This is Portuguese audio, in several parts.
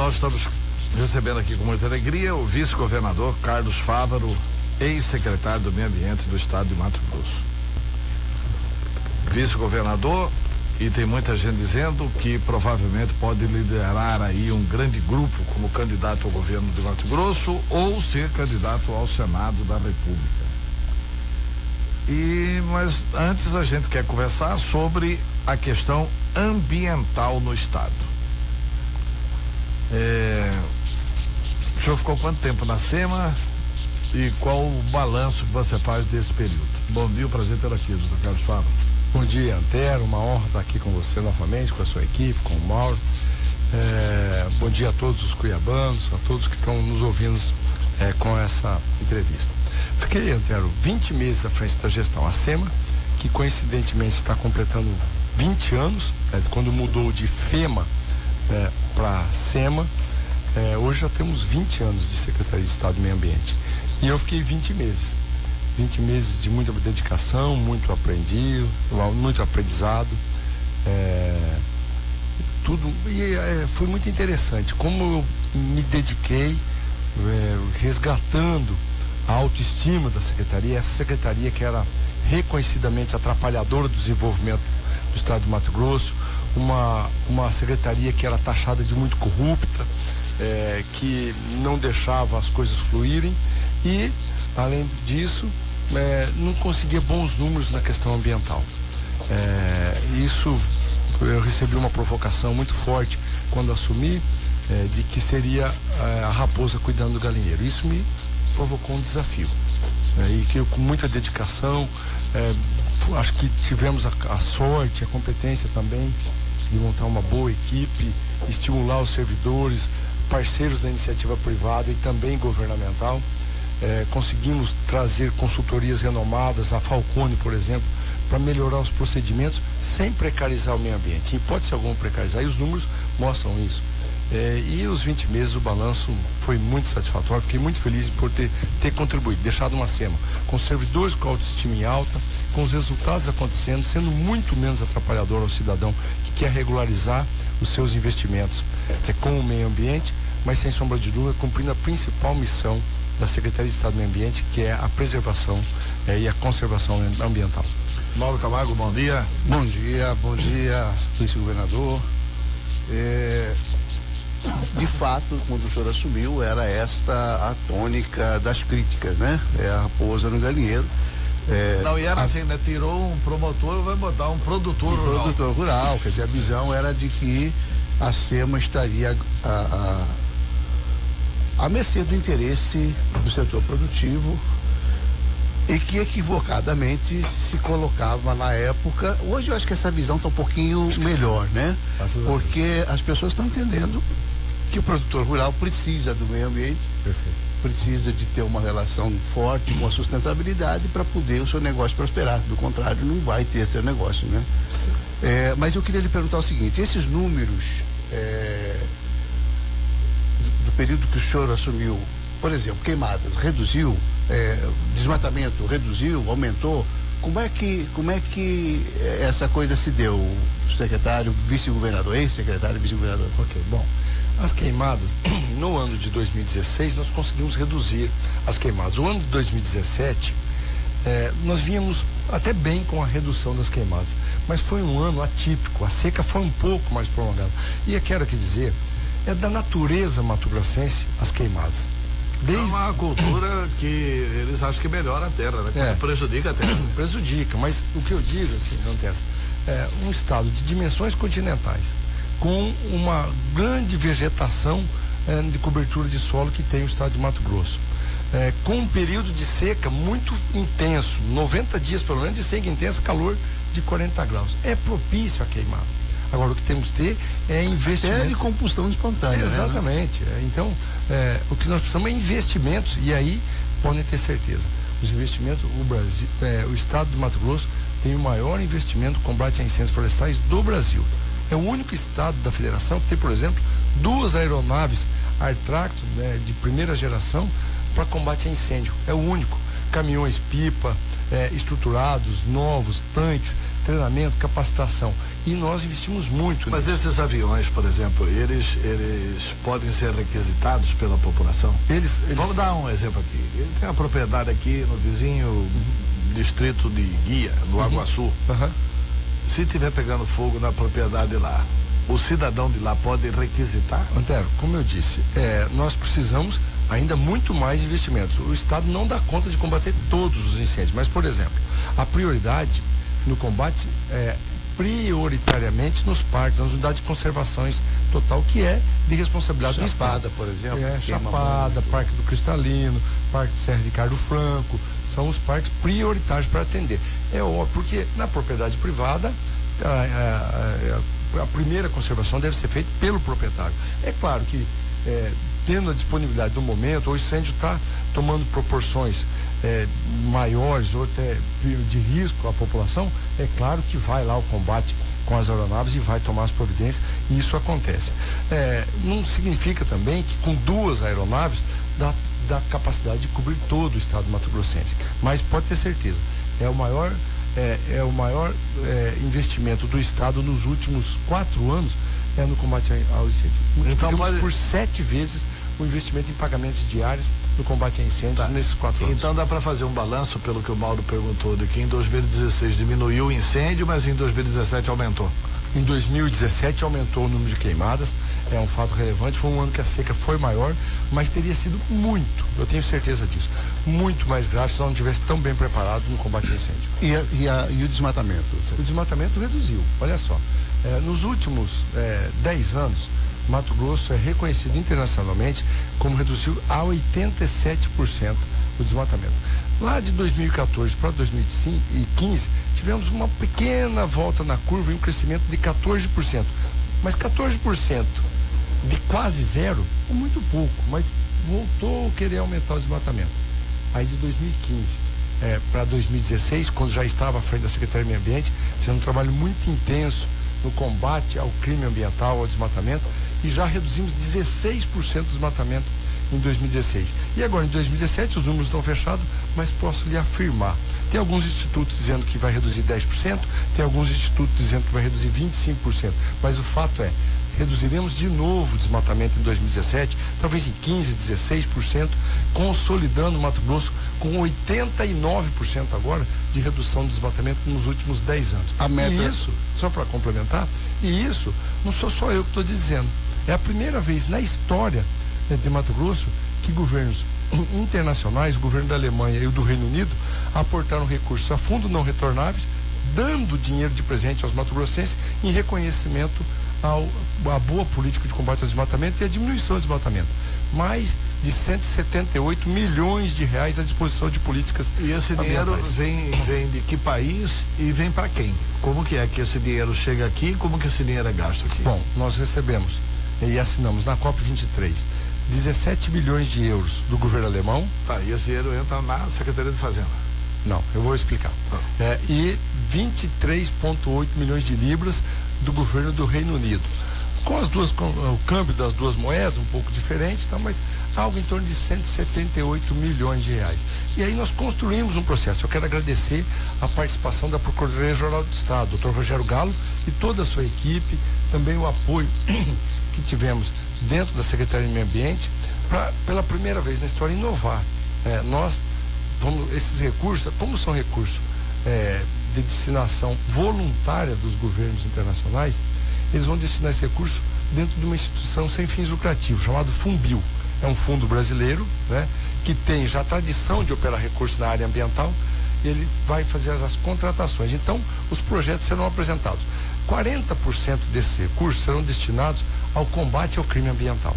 nós estamos recebendo aqui com muita alegria o vice-governador Carlos Fávaro, ex-secretário do Meio Ambiente do estado de Mato Grosso. Vice-governador, e tem muita gente dizendo que provavelmente pode liderar aí um grande grupo como candidato ao governo de Mato Grosso ou ser candidato ao Senado da República. Mas antes a gente quer conversar sobre a questão ambiental no estado. O senhor ficou quanto tempo na SEMA e qual o balanço que você faz desse período? Bom dia, o prazer ter aqui, doutor Carlos Fávaro. Bom dia, Antero, uma honra estar aqui com você novamente, com a sua equipe, com o Mauro. Bom dia a todos os cuiabanos, a todos que estão nos ouvindo com essa entrevista. Fiquei, Antero, 20 meses à frente da gestão. A SEMA, que coincidentemente está completando 20 anos, quando mudou de FEMA para SEMA, hoje já temos 20 anos de Secretaria de Estado do Meio Ambiente. E eu fiquei 20 meses. 20 meses de muita dedicação, muito aprendido, muito aprendizado, tudo, e foi muito interessante como eu me dediquei resgatando a autoestima da secretaria, essa secretaria que era reconhecidamente atrapalhadora do desenvolvimento do estado de Mato Grosso, uma secretaria que era taxada de muito corrupta, que não deixava as coisas fluírem e, além disso, não conseguia bons números na questão ambiental. Isso, eu recebi uma provocação muito forte quando assumi, de que seria a raposa cuidando do galinheiro. Isso me provocou um desafio, e que eu, com muita dedicação, acho que tivemos a sorte, a competência também de montar uma boa equipe, estimular os servidores, parceiros da iniciativa privada e também governamental. Conseguimos trazer consultorias renomadas, a Falcone, por exemplo, para melhorar os procedimentos sem precarizar o meio ambiente. Em hipótese alguma precarizar, e os números mostram isso. E os 20 meses, o balanço foi muito satisfatório. Fiquei muito feliz por ter contribuído, deixado uma SEMA com servidores com autoestima em alta, com os resultados acontecendo, sendo muito menos atrapalhador ao cidadão que quer regularizar os seus investimentos com o meio ambiente, mas sem sombra de dúvida cumprindo a principal missão da Secretaria de Estado do Meio Ambiente, que é a preservação e a conservação ambiental. Mauro Camargo, bom dia. Bom dia, vice-governador. De fato, quando o senhor assumiu, era esta a tônica das críticas, né? A raposa no galinheiro. Não, e era assim, né? Tirou um promotor, vai botar um produtor rural. Produtor rural, quer dizer, a visão era de que a SEMA estaria à mercê do interesse do setor produtivo e que equivocadamente se colocava na época. Hoje eu acho que essa visão está um pouquinho melhor, né? Porque as pessoas estão entendendo que o produtor rural precisa do meio ambiente, precisa de ter uma relação forte com a sustentabilidade para poder o seu negócio prosperar. Do contrário, não vai ter seu negócio, né? Mas eu queria lhe perguntar o seguinte: esses números do período que o senhor assumiu, por exemplo, queimadas, reduziu, desmatamento, reduziu, aumentou. Como é que essa coisa se deu, secretário, vice-governador, ex-secretário, vice-governador? Ok, bom, as queimadas, no ano de 2016, nós conseguimos reduzir as queimadas. O ano de 2017, nós vínhamos até bem com a redução das queimadas, mas foi um ano atípico, a seca foi um pouco mais prolongada. E eu quero aqui dizer, é da natureza mato-grossense as queimadas. É uma cultura que eles acham que melhora a terra, né? Prejudica a terra. Prejudica, mas o que eu digo, assim, Antero, um estado de dimensões continentais, com uma grande vegetação de cobertura de solo que tem o estado de Mato Grosso, com um período de seca muito intenso, 90 dias pelo menos de seca intensa, calor de 40 graus. É propício a queimada. Agora, o que temos que ter é investimento. Até de combustão espontânea. Exatamente. Né? Então, o que nós precisamos é investimentos, e aí podem ter certeza. Os investimentos, o Brasil, o estado de Mato Grosso tem o maior investimento no combate a incêndios florestais do Brasil. É o único estado da federação que tem, por exemplo, 2 aeronaves Air Tractor, de primeira geração para combate a incêndio. É o único. caminhões-pipa estruturados, novos, tanques, treinamento, capacitação. E nós investimos muito Mas nisso. esses aviões, por exemplo, eles podem ser requisitados pela população? Vamos dar um exemplo aqui. Ele tem uma propriedade aqui no vizinho distrito de Guia, no Aguaçu. Se tiver pegando fogo na propriedade lá, o cidadão de lá pode requisitar? Antero, como eu disse, nós precisamos ainda muito mais investimentos. O Estado não dá conta de combater todos os incêndios, mas, por exemplo, a prioridade no combate é prioritariamente nos parques, nas unidades de conservações total, que é de responsabilidade do Estado. Chapada, por exemplo. Chapada, Parque do Cristalino, Parque de Serra Ricardo Franco, são os parques prioritários para atender. É óbvio, porque na propriedade privada, a primeira conservação deve ser feita pelo proprietário. É claro que tendo a disponibilidade do momento, o incêndio está tomando proporções maiores ou até de risco à população, é claro que vai lá o combate com as aeronaves e vai tomar as providências, e isso acontece. Não significa também que com 2 aeronaves dá capacidade de cobrir todo o estado mato-grossense, mas pode ter certeza, é o maior investimento do Estado nos últimos 4 anos no combate ao incêndio. Multiplicamos por 7 vezes o investimento em pagamentos diários no combate a incêndios nesses 4 anos. Então dá para fazer um balanço, pelo que o Mauro perguntou, de que em 2016 diminuiu o incêndio, mas em 2017 aumentou. Em 2017 aumentou o número de queimadas, é um fato relevante. Foi um ano que a seca foi maior, mas teria sido muito, eu tenho certeza disso, muito mais grave se nós não estivesse tão bem preparado no combate ao incêndio. E o desmatamento? O desmatamento reduziu, olha só. Nos últimos 10 anos, Mato Grosso é reconhecido internacionalmente como reduziu a 87% o desmatamento. Lá de 2014 para 2015, tivemos uma pequena volta na curva e um crescimento de 14%. Mas 14% de quase zero é muito pouco, mas voltou a querer aumentar o desmatamento. Aí de 2015 para 2016, quando já estava à frente da Secretaria do Meio Ambiente, fizemos um trabalho muito intenso no combate ao crime ambiental, ao desmatamento, e já reduzimos 16% do desmatamento em 2016. E agora em 2017 os números estão fechados, mas posso lhe afirmar, tem alguns institutos dizendo que vai reduzir 10%, tem alguns institutos dizendo que vai reduzir 25%, mas o fato é, reduziremos de novo o desmatamento em 2017, talvez em 15%, 16%, consolidando o Mato Grosso com 89% agora de redução do desmatamento nos últimos 10 anos. E isso, só para complementar, e isso não sou só eu que estou dizendo, é a primeira vez na história de Mato Grosso que governos internacionais, o governo da Alemanha e o do Reino Unido, aportaram recursos a fundo não retornáveis, dando dinheiro de presente aos mato-grossenses em reconhecimento à boa política de combate ao desmatamento e à diminuição do desmatamento. Mais de 178 milhões de reais à disposição de políticas ambientais. E esse dinheiro vem de que país e vem para quem? Como que é que esse dinheiro chega aqui e como que esse dinheiro é gasto aqui? Bom, nós recebemos e assinamos na COP23 17 bilhões de euros do governo alemão. Tá, e esse dinheiro entra na Secretaria de Fazenda? Não, eu vou explicar. E 23,8 milhões de libras do governo do Reino Unido. Com o câmbio das duas moedas, um pouco diferente, tá, mas algo em torno de 178 milhões de reais. E aí nós construímos um processo. Eu quero agradecer a participação da Procuradoria-Geral do Estado, Dr. Rogério Galo e toda a sua equipe, também o apoio que tivemos dentro da Secretaria de Meio Ambiente, para pela primeira vez na história inovar. Esses recursos, como são recursos de destinação voluntária dos governos internacionais, eles vão destinar esse recurso dentro de uma instituição sem fins lucrativos, chamado Funbil. É um fundo brasileiro, né, que tem já tradição de operar recursos na área ambiental. Ele vai fazer as contratações. Então, os projetos serão apresentados. 40% desses recursos serão destinados ao combate ao crime ambiental.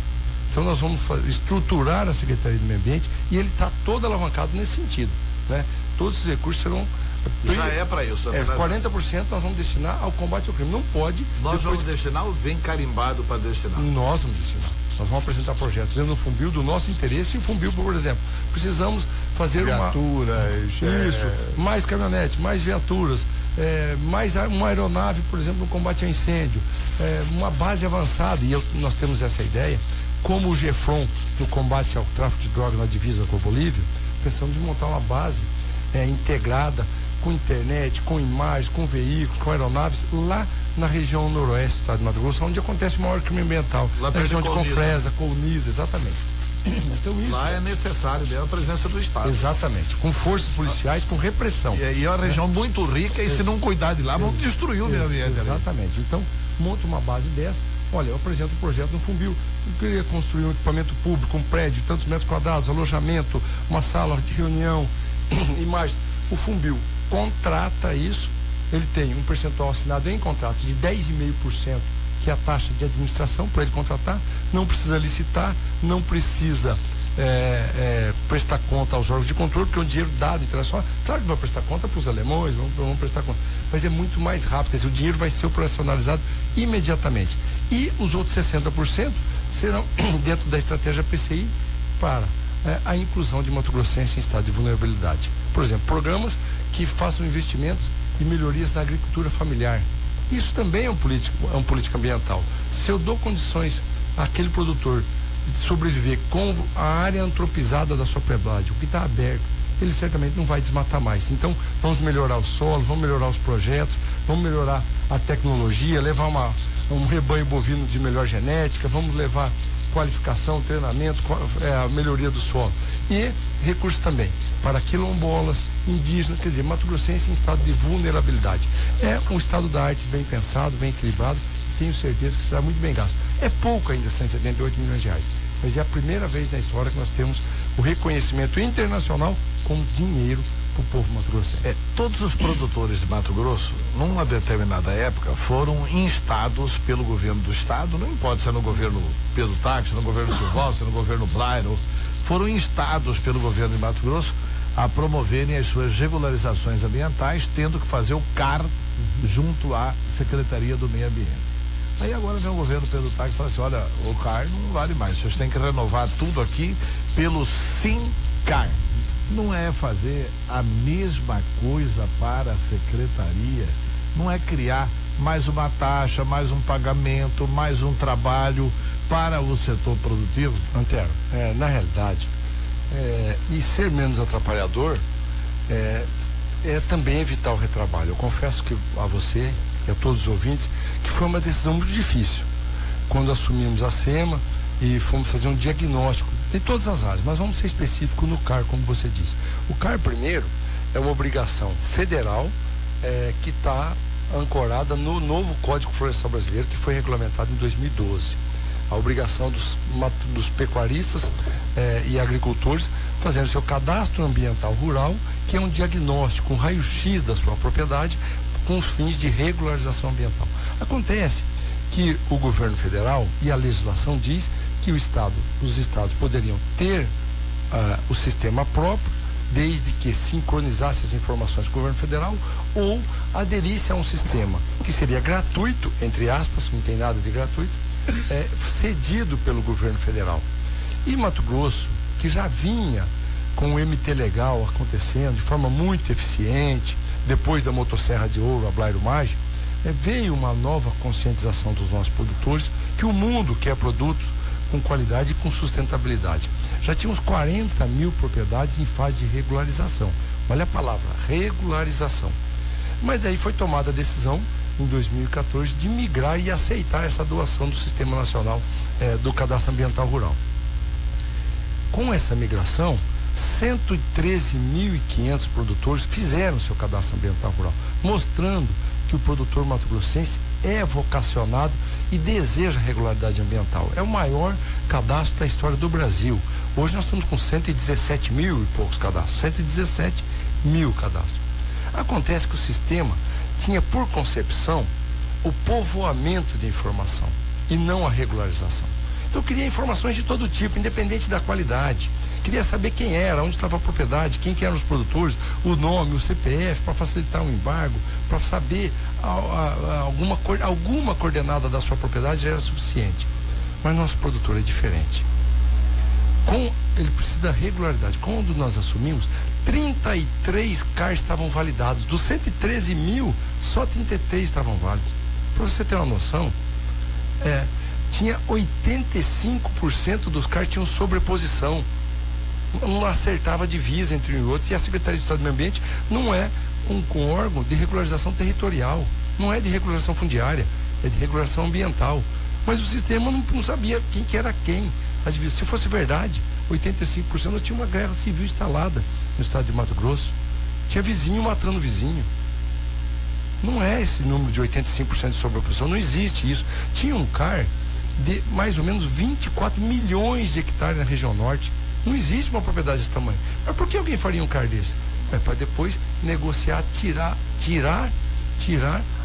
Então, nós vamos estruturar a Secretaria do Meio Ambiente e ele está todo alavancado nesse sentido, né? Todos os recursos serão... Já é para isso. 40% nós vamos destinar ao combate ao crime. Não pode... Nós vamos destinar ou vem carimbado para destinar? Nós vamos destinar. Nós vamos apresentar projetos dentro do Funbil do nosso interesse. E o Funbil, por exemplo, precisamos fazer mais caminhonetes, mais viaturas, mais uma aeronave, por exemplo, no combate ao incêndio, uma base avançada, e nós temos essa ideia, como o GEFRON no combate ao tráfico de drogas na divisa com a Bolívia, pensamos em montar uma base integrada com internet, com imagens, com veículos, com aeronaves, lá na região noroeste do estado de Mato Grosso, onde acontece o maior crime ambiental. Lá na região de Confresa, Colniza, exatamente. Então, isso lá é necessário mesmo a presença do Estado. Exatamente, com forças policiais, com repressão. E é uma região muito rica, e se não cuidar de lá, vão destruir o meio ambiente. Exatamente. Então, monta uma base dessa. Olha, eu apresento um projeto no Fumbil. Eu queria construir um equipamento público, um prédio, tantos metros quadrados, alojamento, uma sala de reunião e mais. O Fumbil contrata isso, ele tem um percentual assinado em contrato de 10,5%, que é a taxa de administração para ele contratar, não precisa licitar, não precisa prestar conta aos órgãos de controle, porque é um dinheiro dado internacional. Claro que vai prestar conta para os alemães, vão prestar conta, mas é muito mais rápido, quer dizer, o dinheiro vai ser operacionalizado imediatamente. E os outros 60% serão dentro da estratégia PCI para a inclusão de Mato Grossense em estado de vulnerabilidade. Por exemplo, programas que façam investimentos e melhorias na agricultura familiar. Isso também é uma política ambiental. Se eu dou condições àquele produtor de sobreviver com a área antropizada da sua propriedade, o que está aberto, ele certamente não vai desmatar mais. Então, vamos melhorar o solo, vamos melhorar os projetos, vamos melhorar a tecnologia, levar um rebanho bovino de melhor genética, vamos levar qualificação, treinamento, a melhoria do solo. E recursos também para quilombolas, indígenas, quer dizer, Mato Grossense em estado de vulnerabilidade. É um estado da arte bem pensado, bem equilibrado, tenho certeza que será muito bem gasto. É pouco ainda, 178 milhões de reais, mas é a primeira vez na história que nós temos o reconhecimento internacional com dinheiro para o povo mato-grossense. Todos os produtores de Mato Grosso, numa determinada época, foram instados pelo governo do estado, não importa se é no governo Pedro Táxi, no governo Silvestre, no governo Blairo, foram instados pelo governo de Mato Grosso a promoverem as suas regularizações ambientais, tendo que fazer o CAR junto à Secretaria do Meio Ambiente. Aí agora vem o governo Pedro Táxi e fala assim, olha, o CAR não vale mais, vocês têm que renovar tudo aqui pelo SINCAR. Não é fazer a mesma coisa para a secretaria, não é criar mais uma taxa, mais um pagamento, mais um trabalho para o setor produtivo? Antero, na realidade, e ser menos atrapalhador é também evitar o retrabalho. Eu confesso que a você e a todos os ouvintes que foi uma decisão muito difícil quando assumimos a SEMA e fomos fazer um diagnóstico de todas as áreas, mas vamos ser específicos no CAR, como você disse. O CAR, primeiro, é uma obrigação federal que está ancorada no novo Código Florestal Brasileiro, que foi regulamentado em 2012. A obrigação dos pecuaristas e agricultores fazendo seu cadastro ambiental rural, que é um diagnóstico, um raio-x da sua propriedade, com os fins de regularização ambiental. Acontece que o governo federal e a legislação diz que os estados poderiam ter o sistema próprio, desde que sincronizasse as informações com o governo federal ou aderisse a um sistema que seria gratuito, entre aspas, não tem nada de gratuito, cedido pelo governo federal. E Mato Grosso, que já vinha com o MT legal acontecendo de forma muito eficiente, depois da motosserra de ouro, a Blairo Maggi, veio uma nova conscientização dos nossos produtores que o mundo quer produtos com qualidade e com sustentabilidade. Já tínhamos 40 mil propriedades em fase de regularização. Olha a palavra, regularização. Mas aí foi tomada a decisão em 2014 de migrar e aceitar essa doação do Sistema Nacional do Cadastro Ambiental Rural. Com essa migração, 113.500 produtores fizeram seu cadastro ambiental rural, mostrando que o produtor mato-grossense é vocacionado e deseja regularidade ambiental. É o maior cadastro da história do Brasil. Hoje nós estamos com 117 mil e poucos cadastros, 117 mil cadastros. Acontece que o sistema tinha por concepção o povoamento de informação e não a regularização. Então eu queria informações de todo tipo, independente da qualidade. Queria saber quem era, onde estava a propriedade, quem que eram os produtores, o nome, o CPF, para facilitar o embargo, para saber alguma coordenada da sua propriedade já era suficiente. Mas nosso produtor é diferente. Ele precisa da regularidade. Quando nós assumimos, 33 CAR estavam validados. Dos 113 mil, só 33 estavam válidos. Para você ter uma noção, tinha 85% dos CAR tinham sobreposição. não acertava a divisa entre um e outro, e a Secretaria de Estado do Meio Ambiente não é um órgão de regularização territorial, não é de regularização fundiária, é de regulação ambiental. Mas o sistema não sabia quem que era quem. Se fosse verdade, 85% tinha uma guerra civil instalada no estado de Mato Grosso. Tinha vizinho matando vizinho. Não é esse número de 85% de sobreprodução, não existe isso. Tinha um CAR de mais ou menos 24 milhões de hectares na região norte. Não existe uma propriedade desse tamanho. Mas por que alguém faria um CAR desse? É para depois negociar, tirar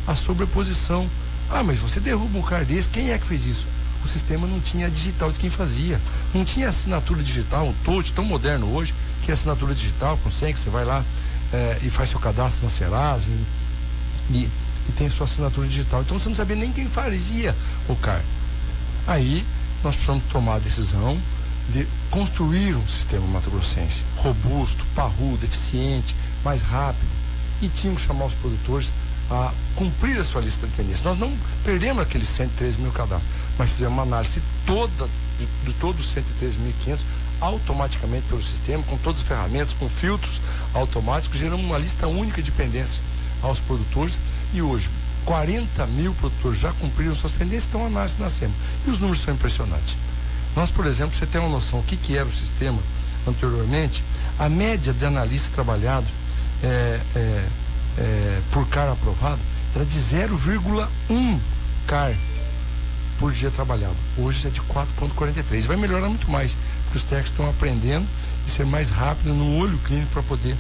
a sobreposição. Ah, mas você derruba um CAR desse, quem é que fez isso? O sistema não tinha digital de quem fazia. Não tinha assinatura digital, um touch tão moderno hoje, que é assinatura digital, com senha, que você vai lá e faz seu cadastro na Serasa e tem sua assinatura digital. Então você não sabia nem quem fazia o CAR. Aí nós precisamos tomar a decisão de construir um sistema mato-grossense robusto, parrudo, eficiente, mais rápido, e tínhamos que chamar os produtores a cumprir a sua lista de pendência. Nós não perdemos aqueles 113 mil cadastros, mas fizemos uma análise toda de todos os 113.500 automaticamente pelo sistema, com todas as ferramentas, com filtros automáticos, geramos uma lista única de pendência aos produtores, e hoje 40 mil produtores já cumpriram suas pendências, estão análise na SEMA, e os números são impressionantes. Nós, por exemplo, você tem uma noção do que era o sistema anteriormente, a média de analista trabalhado por CAR aprovado era de 0,1 CAR por dia trabalhado. Hoje é de 4,43. Vai melhorar muito mais, porque os técnicos estão aprendendo e ser mais rápido no olho clínico para poder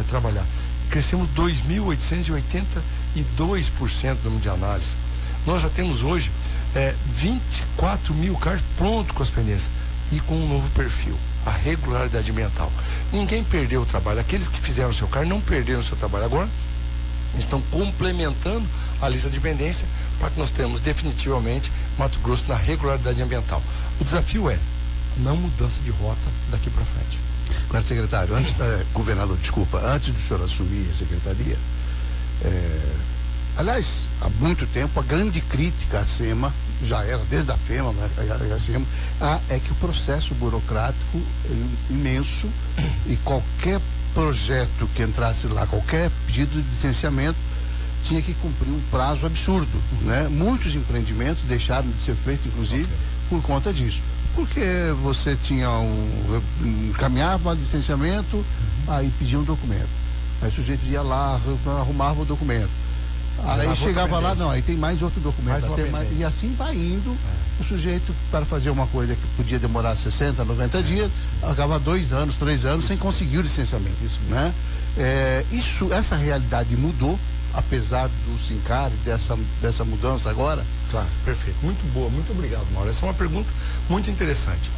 trabalhar. Crescemos 2.882% no número de análise. Nós já temos hoje 24 mil CARs prontos com as pendências e com um novo perfil, a regularidade ambiental. Ninguém perdeu o trabalho. Aqueles que fizeram o seu CAR não perderam o seu trabalho. Agora estão complementando a lista de pendência para que nós tenhamos definitivamente Mato Grosso na regularidade ambiental. O desafio é não mudança de rota daqui para frente. Agora, secretário, governador, desculpa, antes do senhor assumir a secretaria, aliás, há muito tempo a grande crítica à SEMA, já era desde a FEMA, né, a SEMA, é que o processo burocrático é imenso e qualquer projeto que entrasse lá, qualquer pedido de licenciamento, tinha que cumprir um prazo absurdo, né? Muitos empreendimentos deixaram de ser feitos, inclusive, por conta disso. Porque você tinha encaminhava licenciamento, aí pedia um documento. Aí o sujeito ia lá, arrumava o documento. Aí chegava lá, não, aí tem mais outro documento. E assim vai indo. O sujeito, para fazer uma coisa que podia demorar 60, 90 dias, acaba 2 anos, 3 anos sem conseguir o licenciamento. Isso, né? Essa realidade mudou, apesar do SINCAR e dessa mudança agora? Claro, perfeito. Muito boa, muito obrigado, Mauro. Essa é uma pergunta muito interessante.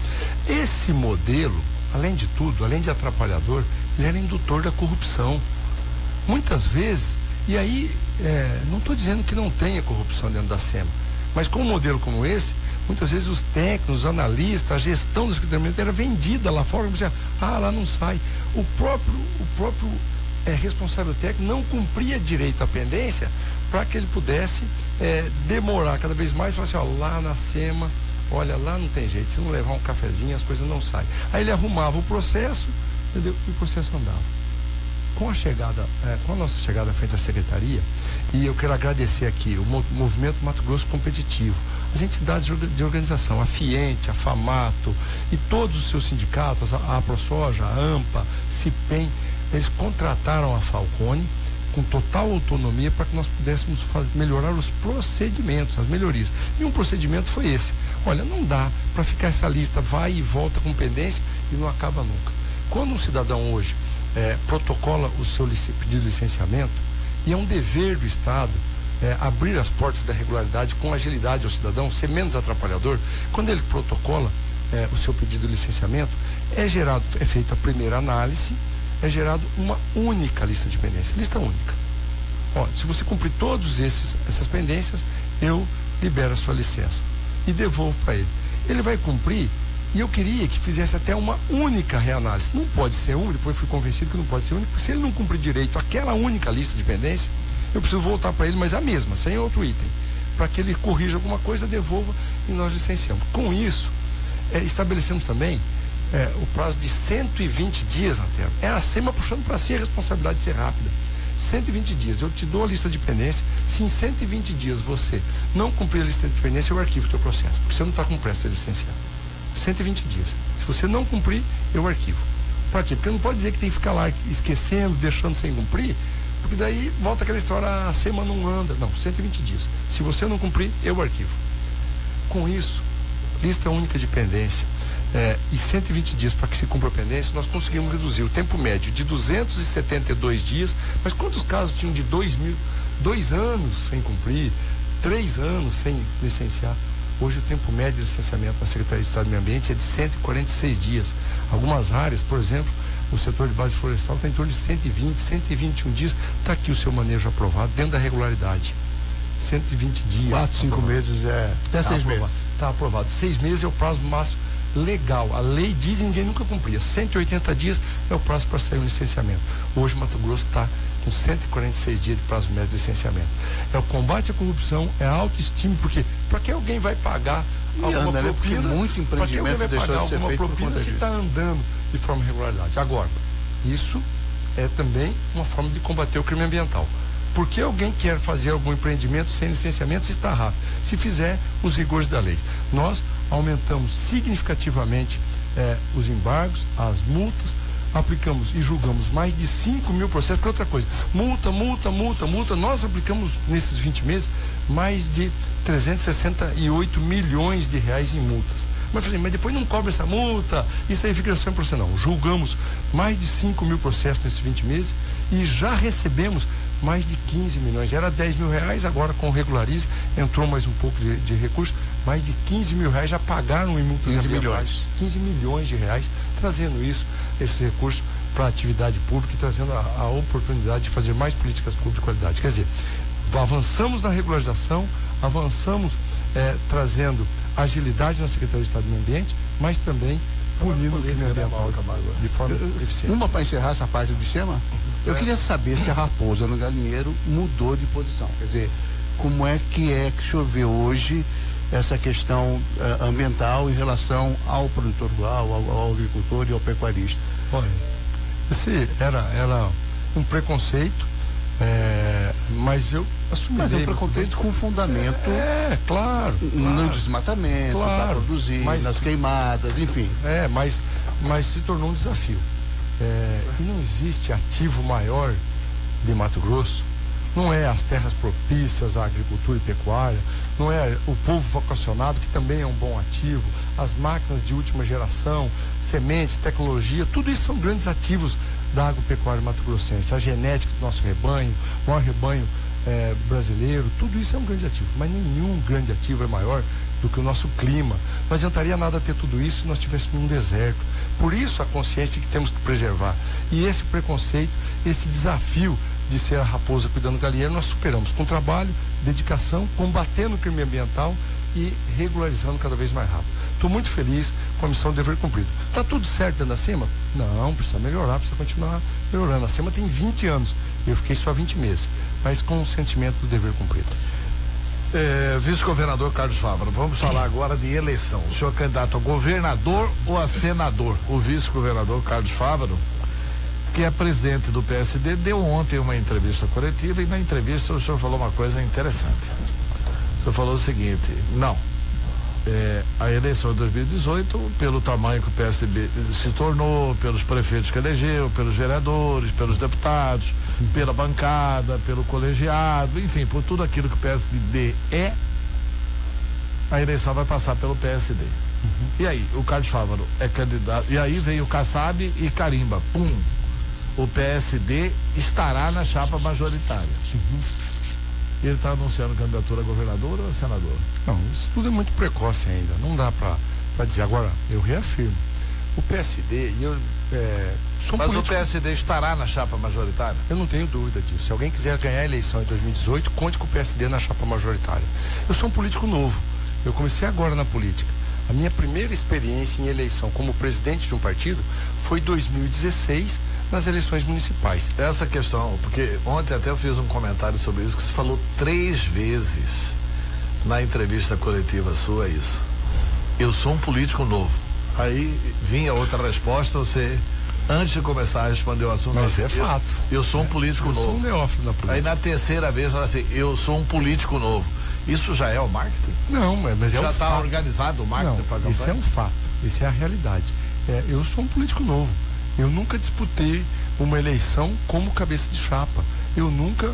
Esse modelo, além de tudo, além de atrapalhador, ele era indutor da corrupção. Muitas vezes, e aí, não estou dizendo que não tenha corrupção dentro da SEMA, mas com um modelo como esse, muitas vezes os técnicos, os analistas, a gestão do secretariado era vendida lá fora, você, lá não sai. O próprio responsável técnico não cumpria direito à pendência para que ele pudesse demorar cada vez mais, falar assim, lá na SEMA, olha, lá não tem jeito, se não levar um cafezinho as coisas não saem. Aí ele arrumava o processo, entendeu? E o processo andava. Com a nossa chegada à frente da secretaria, e eu quero agradecer aqui o Movimento Mato Grosso Competitivo, as entidades de organização, a FIENTE, a FAMATO e todos os seus sindicatos, a APROSOJA, a AMPA, CIPEM, eles contrataram a Falcone com total autonomia para que nós pudéssemos melhorar os procedimentos, as melhorias. E um procedimento foi esse. Olha, não dá para ficar essa lista, vai e volta com pendência e não acaba nunca. Quando um cidadão hoje protocola o seu pedido de licenciamento, e é um dever do Estado abrir as portas da regularidade com agilidade ao cidadão, ser menos atrapalhador, quando ele protocola o seu pedido de licenciamento, é feita a primeira análise, é gerado uma única lista de pendência, lista única. Se você cumprir todas essas pendências, eu libero a sua licença e devolvo para ele. Ele vai cumprir, e eu queria que fizesse até uma única reanálise. Não pode ser única, depois fui convencido que não pode ser única, porque se ele não cumprir direito aquela única lista de pendência, eu preciso voltar para ele, mas a mesma, sem outro item, para que ele corrija alguma coisa, devolva e nós licenciamos. Com isso, estabelecemos também o prazo de 120 dias, Antero, é a SEMA puxando para si a responsabilidade de ser rápida. 120 dias, eu te dou a lista de pendência. Se em 120 dias você não cumprir a lista de pendência, eu arquivo o teu processo, porque você não está com pressa de licenciar. 120 dias. Se você não cumprir, eu arquivo. Para quê? Porque não pode dizer que tem que ficar lá esquecendo, deixando sem cumprir, porque daí volta aquela história, a SEMA não anda. Não, 120 dias. Se você não cumprir, eu arquivo. Com isso, lista única de pendência, e 120 dias para que se cumpra a pendência, nós conseguimos reduzir o tempo médio de 272 dias. Mas quantos casos tinham de 2 anos sem cumprir, 3 anos sem licenciar? Hoje o tempo médio de licenciamento na Secretaria de Estado do Meio Ambiente é de 146 dias. Algumas áreas, por exemplo, o setor de base florestal está em torno de 120, 121 dias. Está aqui o seu manejo aprovado dentro da regularidade. 120 dias. 4, 5 meses, até 6 meses. Está aprovado. 6 meses é o prazo máximo legal. A lei diz e ninguém nunca cumpria. 180 dias é o prazo para sair um licenciamento. Hoje o Mato Grosso está com 146 dias de prazo médio de licenciamento. É o combate à corrupção, é a autoestima, porque para que alguém vai pagar alguma propina? Muito Para que alguém vai empreendimento pagar deixou de ser alguma feito por propina conta se disso. está andando de forma regularidade? Agora, isso é também uma forma de combater o crime ambiental. Por que alguém quer fazer algum empreendimento sem licenciamento se está rápido? Se fizer os rigores da lei. Nós aumentamos significativamente os embargos, as multas, aplicamos e julgamos mais de 5 mil processos. Porque outra coisa, multa, nós aplicamos nesses 20 meses mais de 368 milhões de reais em multas. Mas depois não cobra essa multa, isso aí fica só em processo. Não, julgamos mais de 5 mil processos nesses 20 meses e já recebemos mais de 15 milhões. Era 10 mil reais, agora com o Regularize entrou mais um pouco de recurso, mais de 15 mil reais já pagaram em multas ambientais. 15 milhões de reais, trazendo esse recurso para a atividade pública e trazendo a oportunidade de fazer mais políticas públicas de qualidade. Quer dizer, avançamos na regularização, avançamos trazendo agilidade na Secretaria de Estado do Meio Ambiente, mas também punindo o crime ambiental de forma eficiente. Uma para encerrar essa parte do SEMA, eu queria saber se a raposa no galinheiro mudou de posição. Quer dizer, como é que o senhor vê hoje essa questão ambiental em relação ao produtor rural, ao agricultor e ao pecuarista? Olha, esse era um preconceito, mas eu assumi. Mas é um preconceito com fundamento. Claro. No desmatamento, para produzir, nas queimadas, enfim. Mas se tornou um desafio. E não existe ativo maior de Mato Grosso. Não é as terras propícias à agricultura e pecuária, não é o povo vocacionado, que também é um bom ativo, as máquinas de última geração, sementes, tecnologia, tudo isso são grandes ativos da agropecuária mato-grossense. A genética do nosso rebanho, o maior rebanho brasileiro, tudo isso é um grande ativo, mas nenhum grande ativo é maior do que o nosso clima. Não adiantaria nada ter tudo isso se nós estivéssemos num deserto. Por isso a consciência de que temos que preservar. E esse preconceito, esse desafio de ser a raposa cuidando do galinheiro, nós superamos com trabalho, dedicação, combatendo o crime ambiental e regularizando cada vez mais rápido. Estou muito feliz com a missão de dever cumprido. Está tudo certo dentro da SEMA? Não, precisa melhorar, precisa continuar melhorando. A SEMA tem 20 anos, eu fiquei só 20 meses, mas com o sentimento do dever cumprido. Vice-governador Carlos Fávaro, vamos falar agora de eleição. O senhor é candidato a governador ou a senador? O vice-governador Carlos Fávaro, que é presidente do PSD, deu ontem uma entrevista coletiva e na entrevista o senhor falou uma coisa interessante. O senhor falou o seguinte: não, a eleição de 2018, pelo tamanho que o PSDB se tornou, pelos prefeitos que elegeu, pelos vereadores, pelos deputados, pela bancada, pelo colegiado, enfim, por tudo aquilo que o PSD a eleição vai passar pelo PSD. E aí, o Carlos Fávaro é candidato, e aí veio o Kassab e carimba, pum, o PSD estará na chapa majoritária. Ele está anunciando candidatura a governador ou a senador? Não, isso tudo é muito precoce ainda. Não dá para dizer. Agora, eu reafirmo. O PSD, sou Mas político. o PSD estará na chapa majoritária? Eu não tenho dúvida disso. Se alguém quiser ganhar a eleição em 2018, conte com o PSD na chapa majoritária. Eu sou um político novo. Eu comecei agora na política. A minha primeira experiência em eleição como presidente de um partido foi em 2016, nas eleições municipais. Essa questão, porque ontem até eu fiz um comentário sobre isso, que você falou 3 vezes na entrevista coletiva sua isso. Eu sou um político novo. Aí vinha outra resposta, você, antes de começar a responder o assunto, mas é fato. Eu sou um político novo. Eu sou um neófito na política. Aí na terceira vez, ela assim, eu sou um político novo. Isso já é o marketing? Não, mas já está organizado o marketing para a campanha? Isso é um fato, isso é a realidade. Eu sou um político novo. Eu nunca disputei uma eleição como cabeça de chapa. Eu nunca,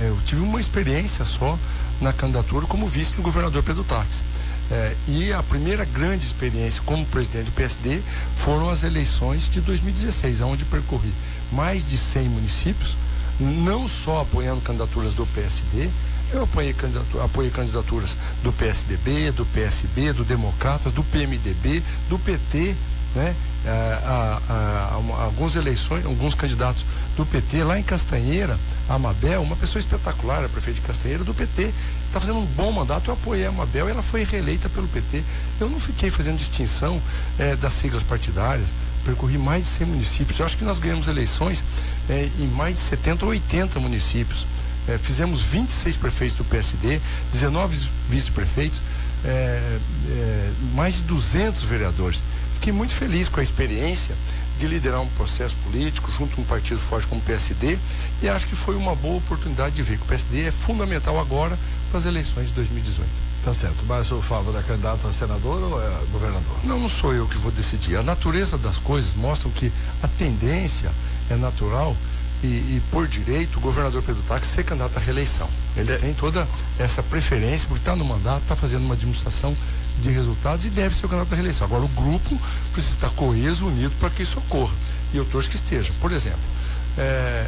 eu tive uma experiência só na candidatura como vice do governador Pedro Táxi. E a primeira grande experiência como presidente do PSD foram as eleições de 2016, onde percorri mais de 100 municípios, não só apoiando candidaturas do PSD, eu apoiei candidaturas do PSDB, do PSB, do Democratas, do PMDB, do PT, né? Alguns candidatos do PT lá em Castanheira, a Amabel, uma pessoa espetacular, a prefeita de Castanheira do PT, está fazendo um bom mandato. Eu apoiei a Amabel e ela foi reeleita pelo PT. Eu não fiquei fazendo distinção das siglas partidárias. Percorri mais de 100 municípios. Eu acho que nós ganhamos eleições em mais de 70 ou 80 municípios. Fizemos 26 prefeitos do PSD, 19 vice-prefeitos, mais de 200 vereadores. Fiquei muito feliz com a experiência de liderar um processo político junto a um partido forte como o PSD, e acho que foi uma boa oportunidade de ver que o PSD é fundamental agora para as eleições de 2018. Tá certo, mas o Fábio é candidato a senador ou é governador? Não sou eu que vou decidir. A natureza das coisas mostra que a tendência é natural e por direito o governador Pedro Táxi ser candidato à reeleição. Ele tem toda essa preferência porque está no mandato, está fazendo uma administração de resultados e deve ser o candidato à reeleição. Agora o grupo precisa estar coeso, unido para que isso ocorra. E eu torço que esteja. Por exemplo,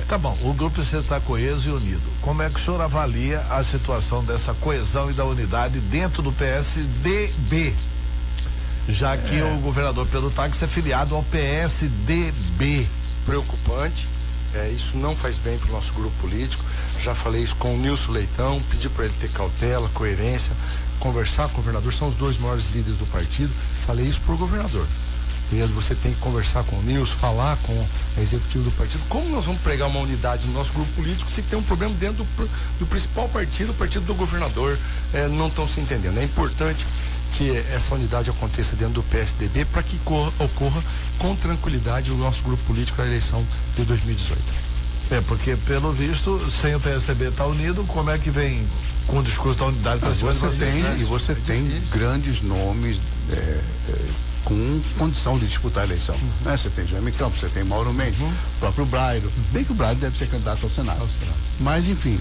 tá bom, o grupo precisa estar coeso e unido. Como é que o senhor avalia a situação dessa coesão e da unidade dentro do PSDB? Já que o governador Pedro Táxi é filiado ao PSDB. Preocupante. Isso não faz bem para o nosso grupo político. Já falei isso com o Nilson Leitão, pedi para ele ter cautela, coerência, conversar com o governador. São os dois maiores líderes do partido. Falei isso para o governador. Você tem que conversar com o Nilson, falar com a executiva do partido. Como nós vamos pregar uma unidade no nosso grupo político se tem um problema dentro do principal partido, o partido do governador, não estão se entendendo. É importante que essa unidade aconteça dentro do PSDB para que ocorra com tranquilidade o nosso grupo político na eleição de 2018. Porque pelo visto, sem o PSDB estar unido, como é que vem com o discurso da unidade para cima? Você tem grandes nomes com condição de disputar a eleição. Né? Você tem Jaime Campos, você tem Mauro Mendes, o próprio Brairo. Bem que o Brairo deve ser candidato ao Senado. Mas, enfim,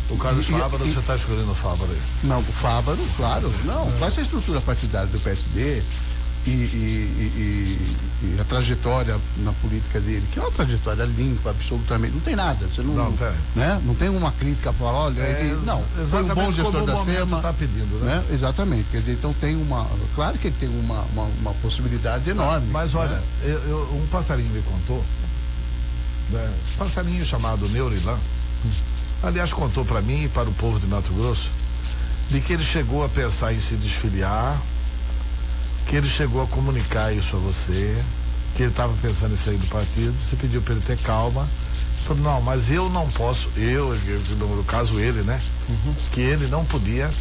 o Carlos Fávaro, você está escolhendo o Fávaro aí? Não, o Fávaro, claro. Não, com essa estrutura partidária do PSD e a trajetória na política dele, que é uma trajetória limpa, absolutamente, não tem nada. Você não tem uma crítica para falar, olha, ele foi um bom gestor da SEMA. Tá pedindo, né? Exatamente, quer dizer, então tem claro que ele tem uma possibilidade enorme. Mas olha, um passarinho me contou, um passarinho chamado Neurilã, aliás, contou para mim e para o povo de Mato Grosso, de que ele chegou a pensar em se desfiliar, que ele chegou a comunicar isso a você, que ele estava pensando em sair do partido. Você pediu para ele ter calma. Falou, não, mas eu não posso, no caso ele, né? Que ele não podia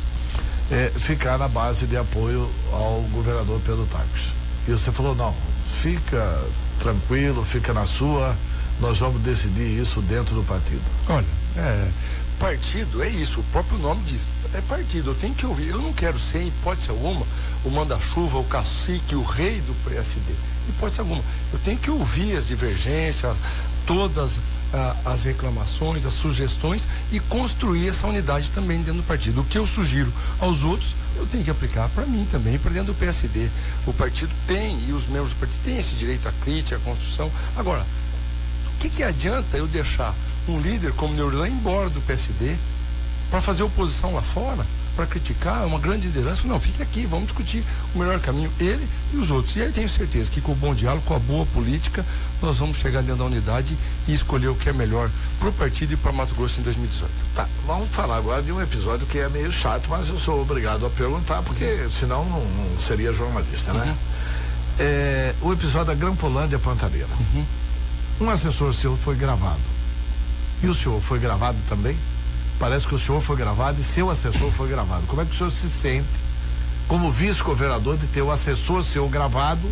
ficar na base de apoio ao governador Pedro Táxi. E você falou, não, fica tranquilo, fica na sua, nós vamos decidir isso dentro do partido. Olha, partido é isso, o próprio nome diz, é partido, eu tenho que ouvir, eu não quero ser, em hipótese alguma, o manda-chuva, o cacique, o rei do PSD, em hipótese alguma, eu tenho que ouvir as divergências, todas as reclamações, as sugestões e construir essa unidade também dentro do partido. O que eu sugiro aos outros, eu tenho que aplicar para mim também, para dentro do PSD. O partido tem, e os membros do partido têm esse direito à crítica, à construção. Agora, o que adianta eu deixar um líder como Neurilã embora do PSD para fazer oposição lá fora, para criticar uma grande liderança? Não, fique aqui, vamos discutir o melhor caminho, ele e os outros. E aí tenho certeza que com o bom diálogo, com a boa política, nós vamos chegar dentro da unidade e escolher o que é melhor para o partido e para Mato Grosso em 2018. Tá, vamos falar agora de um episódio que é meio chato, mas eu sou obrigado a perguntar, porque senão não seria jornalista, né? O episódio da Grampolândia Pantaneira. Um assessor seu foi gravado. E o senhor foi gravado também? Parece que o senhor foi gravado e seu assessor foi gravado. Como é que o senhor se sente como vice-governador, de ter o assessor seu gravado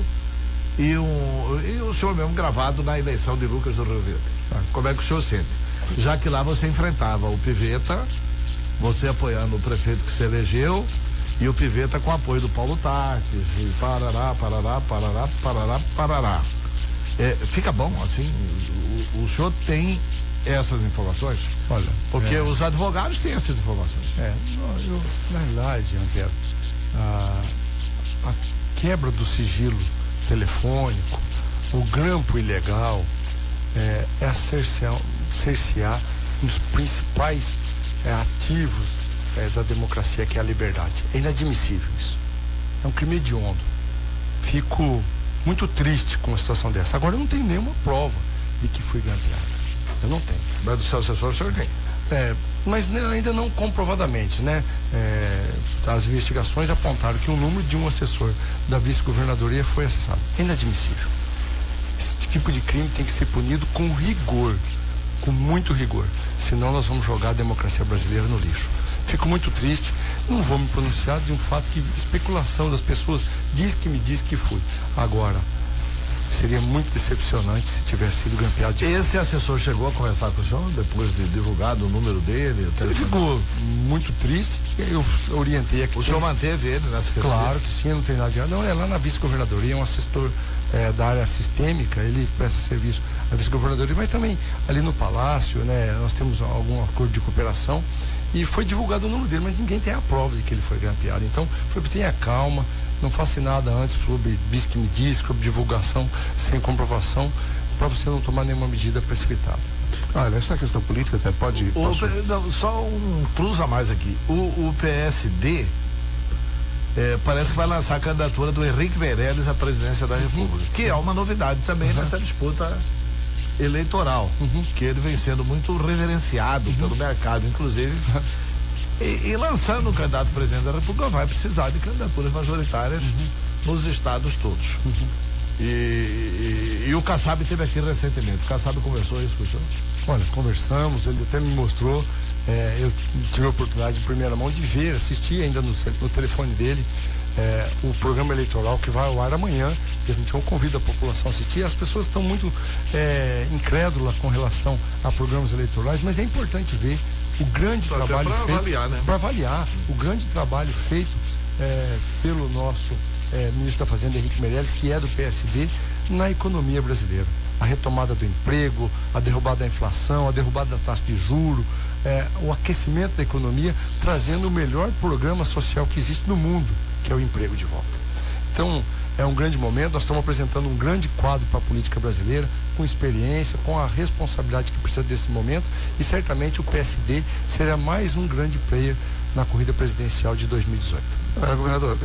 e o senhor mesmo gravado na eleição de Lucas do Rio Verde. Como é que o senhor sente? Já que lá você enfrentava o Pivetta, você apoiando o prefeito que se elegeu, e o Pivetta com apoio do Paulo Tarques, e parará. Fica bom, assim, o senhor tem essas informações? Olha, porque os advogados têm essas informações. Na realidade, Antero, a quebra do sigilo telefônico, o grampo ilegal, é a cercear um dos principais ativos da democracia, que é a liberdade. É inadmissível isso. É um crime hediondo. Fico muito triste com uma situação dessa. Agora, eu não tenho nenhuma prova de que fui grampeado. Eu não tenho. Mas do seu assessor, o senhor tem? Mas ainda não comprovadamente, né? As investigações apontaram que o número de um assessor da vice-governadoria foi acessado. É inadmissível. Esse tipo de crime tem que ser punido com rigor, com muito rigor. Senão nós vamos jogar a democracia brasileira no lixo. Fico muito triste, não vou me pronunciar de um fato que especulação das pessoas diz que fui. Agora, seria muito decepcionante se tivesse sido grampeado de Esse assessor chegou a conversar com o senhor depois de divulgado o número dele? Ele ficou muito triste, eu orientei aqui. O senhor manteve ele na secretaria? Claro que sim, não tem nada de errado. Não, é lá na vice-governadoria, é um assessor da área sistêmica, ele presta serviço à vice-governadoria, mas também ali no Palácio, né? Nós temos algum acordo de cooperação e foi divulgado o número dele, mas ninguém tem a prova de que ele foi grampeado. Então, tenha calma, não faça nada antes sobre bis que me diz, sobre divulgação sem comprovação, para você não tomar nenhuma medida precipitada. Olha, essa questão política até pode... Só um plus a mais aqui. O PSD parece que vai lançar a candidatura do Henrique Meirelles à presidência da República, que é uma novidade também nessa disputa eleitoral, que ele vem sendo muito reverenciado pelo mercado, inclusive. E lançando um candidato presidente da República, vai precisar de candidaturas majoritárias nos estados todos. E o Kassab esteve aqui recentemente. O Kassab conversou isso com o senhor? Olha, conversamos, ele até me mostrou, eu tive a oportunidade de primeira mão de ver, assistir ainda no telefone dele o programa eleitoral que vai ao ar amanhã, que a gente convida a população a assistir. As pessoas estão muito incrédulas com relação a programas eleitorais, mas é importante ver o grande trabalho feito, avaliar, né? Para avaliar o grande trabalho feito pelo nosso ministro da Fazenda, Henrique Meirelles, que é do PSD, na economia brasileira. A retomada do emprego, a derrubada da inflação, a derrubada da taxa de juros, o aquecimento da economia, trazendo o melhor programa social que existe no mundo, que é o emprego de volta. Então, é um grande momento, nós estamos apresentando um grande quadro para a política brasileira, com experiência, com a responsabilidade que precisa desse momento, e certamente o PSD será mais um grande player na corrida presidencial de 2018. Agora, governador,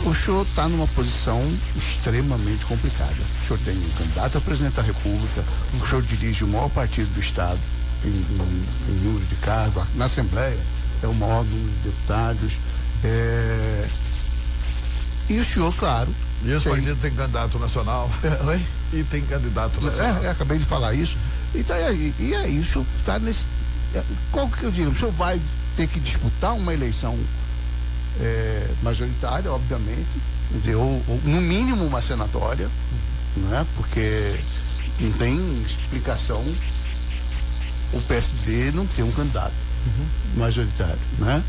o senhor está numa posição extremamente complicada. O senhor tem um candidato a presidente da República, o senhor dirige o maior partido do Estado em número de cargos, na Assembleia é o maior número de deputados, e o senhor, claro... E esse partido tem candidato nacional. Oi? E tem candidato nacional. Acabei de falar isso. Então, e aí, o senhor está nesse... Qual que eu digo? O senhor vai ter que disputar uma eleição majoritária, obviamente, quer dizer, ou no mínimo uma senatória, não é? Porque não tem explicação o PSD não ter um candidato majoritário, né?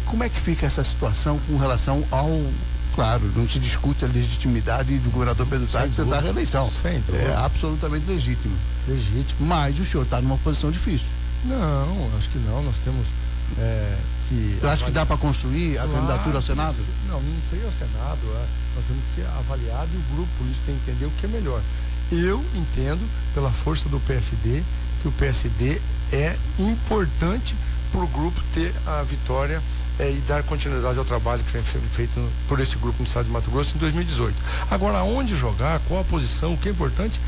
Como é que fica essa situação com relação ao... Claro, não se discute a legitimidade do governador Pedro Tarques tentar a reeleição. É absolutamente legítimo. Mas o senhor está numa posição difícil. Não, acho que não. Nós temos que... Eu acho que dá para construir a candidatura ao Senado? Não sei ao Senado. Nós temos que ser avaliado e o grupo político tem que entender o que é melhor. Eu entendo, pela força do PSD, que o PSD é importante para o grupo ter a vitória e dar continuidade ao trabalho que foi feito por esse grupo no estado de Mato Grosso em 2018. Agora, aonde jogar, qual a posição, o que é importante,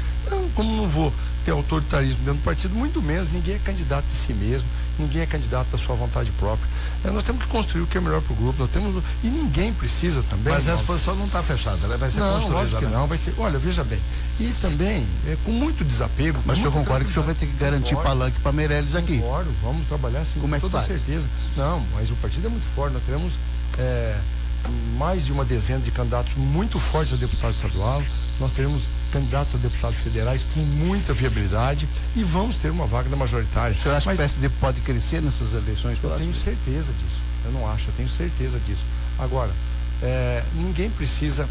como não vou ter autoritarismo dentro do partido, muito menos, ninguém é candidato de si mesmo, ninguém é candidato da sua vontade própria. Nós temos que construir o que é melhor para o grupo, e ninguém precisa também. Mas essa posição não está fechada, né? Vai ser construída. Não, lógico que não, vai ser, olha, veja bem, e também com muito desapego. Mas o senhor concorda que o senhor vai ter que garantir palanque para Meirelles aqui? Concordo, vamos trabalhar assim, com toda certeza. Não, mas o partido é muito forte, nós teremos mais de uma dezena de candidatos muito fortes a deputado estadual, nós teremos candidatos a deputados federais com muita viabilidade e vamos ter uma vaga da majoritária. Você acha que o PSD pode crescer nessas eleições próximas? Eu tenho certeza disso. Eu não acho, eu tenho certeza disso. Agora, ninguém precisa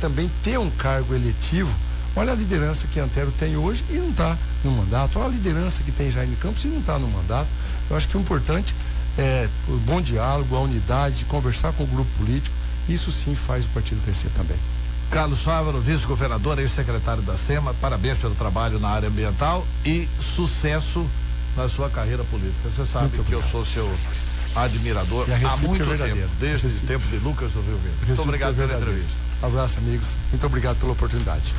também ter um cargo eletivo. Olha a liderança que a Antero tem hoje e não está no mandato. Olha a liderança que tem Jair Campos e não está no mandato. Eu acho que o importante é o bom diálogo, a unidade, conversar com o grupo político. Isso sim faz o partido crescer também. Carlos Fávaro, vice-governador e secretário da SEMA, parabéns pelo trabalho na área ambiental e sucesso na sua carreira política. Você sabe que eu sou seu admirador há muito tempo, desde o tempo de Lucas do Rio Verde. Muito obrigado pela entrevista. Um abraço, amigos. Muito obrigado pela oportunidade.